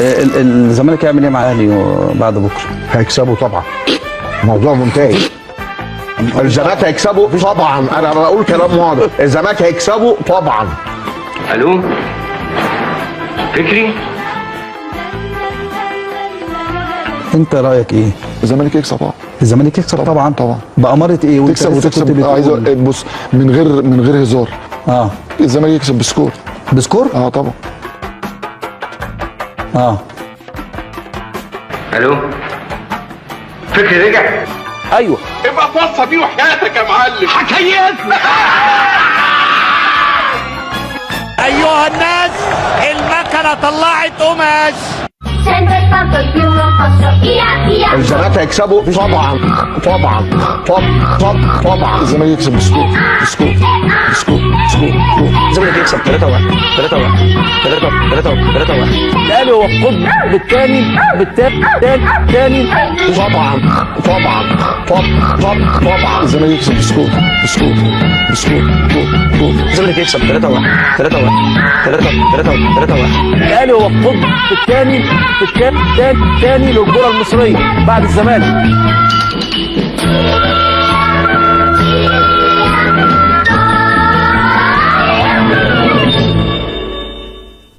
الزمالك هيعمل ايه مع الاهلي بعد بكره؟ هيكسبوا طبعا. موضوع منتهي. الزمالك هيكسبوا طبعا، انا بقول كلام واضح، الزمالك هيكسبوا طبعا. الو فكري، انت رايك ايه؟ الزمالك يكسب طبعا. الزمالك يكسب طبعا. طبعا. بأمارة ايه؟ وانت تكسب لسه وتكسب. كنت بتقول- عايز بص، من غير هزار. اه الزمالك يكسب بسكور. بسكور؟ طبعا. الو فكري رجع. ايوه ابقى توصى بيه وحياتك يا معلم. حكايتنا. ايها الناس، المكنه طلعت قماش. الزمالك هيكسبوا طبعا. طبعا. الزمالك يكسب بسكور. الزمالك يكسب 3-1. الاهلي هو القطب الثاني الثاني. طبعا. الزمالك يكسب بسكور. الزمالك يكسب 3-1. الاهلي هو القطب الثاني للكره المصريه بعد الزمالك.